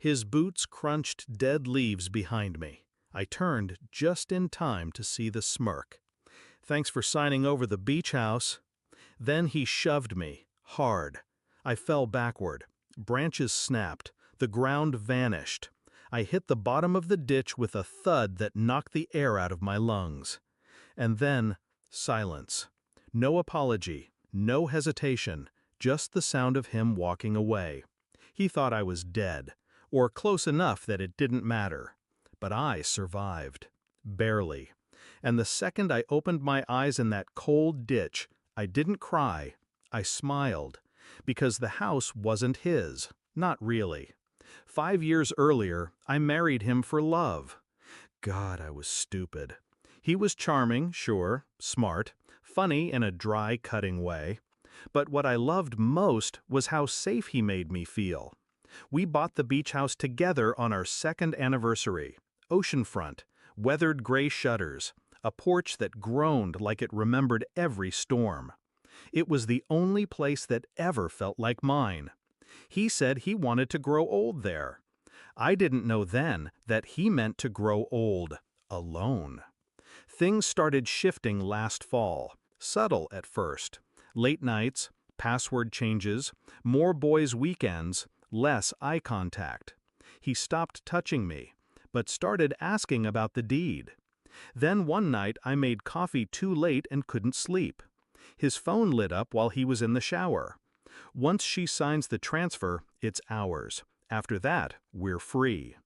His boots crunched dead leaves behind me. I turned just in time to see the smirk. "Thanks for signing over the beach house." Then he shoved me, hard. I fell backward. Branches snapped. The ground vanished. I hit the bottom of the ditch with a thud that knocked the air out of my lungs. And then, silence. No apology, no hesitation, just the sound of him walking away. He thought I was dead, or close enough that it didn't matter. But I survived. Barely. And the second I opened my eyes in that cold ditch, I didn't cry. I smiled. Because the house wasn't his. Not really. 5 years earlier, I married him for love. God, I was stupid. He was charming, sure, smart, funny in a dry, cutting way. But what I loved most was how safe he made me feel. We bought the beach house together on our 2nd anniversary. Oceanfront, weathered gray shutters, a porch that groaned like it remembered every storm. It was the only place that ever felt like mine. He said he wanted to grow old there. I didn't know then that he meant to grow old alone. Things started shifting last fall, subtle at first. Late nights, password changes, more boys' weekends, less eye contact. He stopped touching me, but started asking about the deed. Then one night I made coffee too late and couldn't sleep. His phone lit up while he was in the shower. Once she signs the transfer, it's ours. After that, we're free.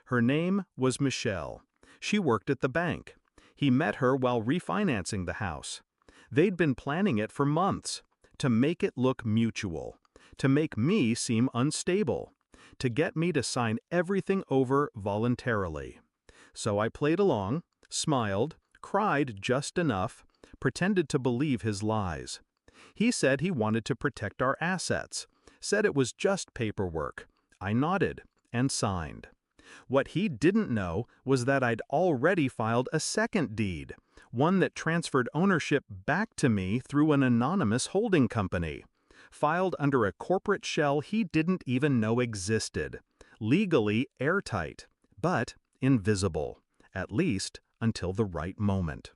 Her name was Michelle. She worked at the bank. He met her while refinancing the house. They'd been planning it for months, to make it look mutual, to make me seem unstable, to get me to sign everything over voluntarily. So I played along, smiled, cried just enough, pretended to believe his lies. He said he wanted to protect our assets, said it was just paperwork. I nodded and signed. What he didn't know was that I'd already filed a second deed, one that transferred ownership back to me through an anonymous holding company, filed under a corporate shell he didn't even know existed, legally airtight, but invisible, at least until the right moment.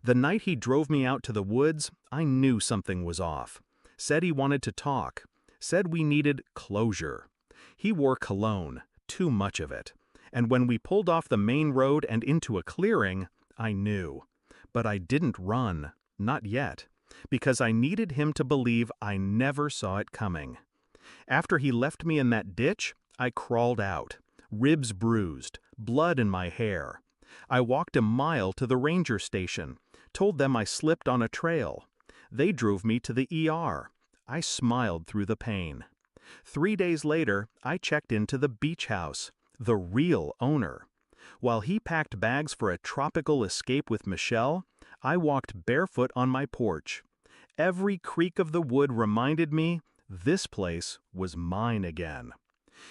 The night he drove me out to the woods, I knew something was off. Said he wanted to talk. Said we needed closure. He wore cologne, too much of it. And when we pulled off the main road and into a clearing, I knew. But I didn't run, not yet, because I needed him to believe I never saw it coming. After he left me in that ditch, I crawled out, ribs bruised, blood in my hair. I walked a mile to the ranger station, told them I slipped on a trail. They drove me to the ER. I smiled through the pain. 3 days later, I checked into the beach house, the real owner. While he packed bags for a tropical escape with Michelle, I walked barefoot on my porch. Every creak of the wood reminded me this place was mine again.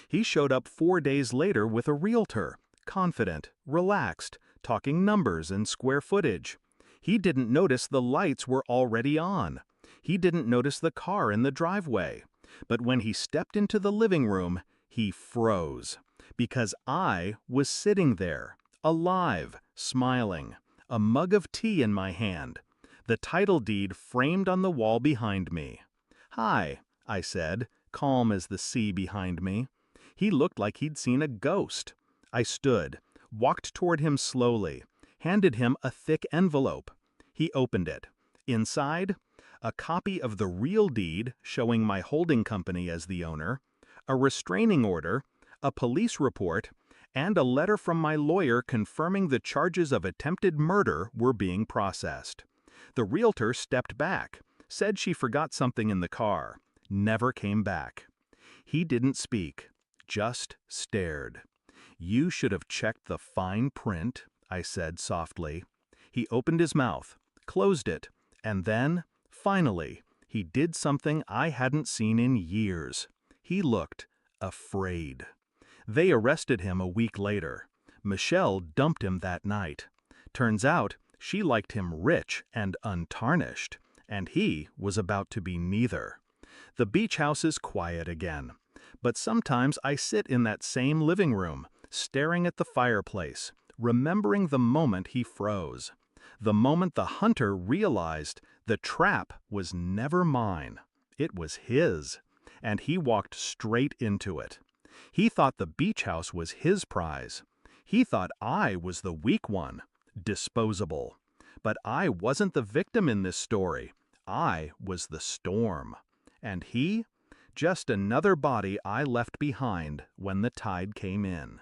He showed up 4 days later with a realtor, confident, relaxed, talking numbers and square footage. He didn't notice the lights were already on. He didn't notice the car in the driveway. But when he stepped into the living room, he froze. Because I was sitting there, alive, smiling, a mug of tea in my hand, the title deed framed on the wall behind me. "Hi," I said, calm as the sea behind me. He looked like he'd seen a ghost. I stood, walked toward him slowly, handed him a thick envelope. He opened it. Inside, a copy of the real deed showing my holding company as the owner, a restraining order, a police report, and a letter from my lawyer confirming the charges of attempted murder were being processed. The realtor stepped back, said she forgot something in the car, never came back. He didn't speak, just stared. "You should have checked the fine print," I said softly. He opened his mouth, closed it, and then, finally, he did something I hadn't seen in years. He looked afraid. They arrested him a week later. Michelle dumped him that night. Turns out, she liked him rich and untarnished, and he was about to be neither. The beach house is quiet again. But sometimes I sit in that same living room, staring at the fireplace, remembering the moment he froze. The moment the hunter realized the trap was never mine. It was his, and he walked straight into it. He thought the beach house was his prize. He thought I was the weak one, disposable. But I wasn't the victim in this story. I was the storm. And he? Just another body I left behind when the tide came in.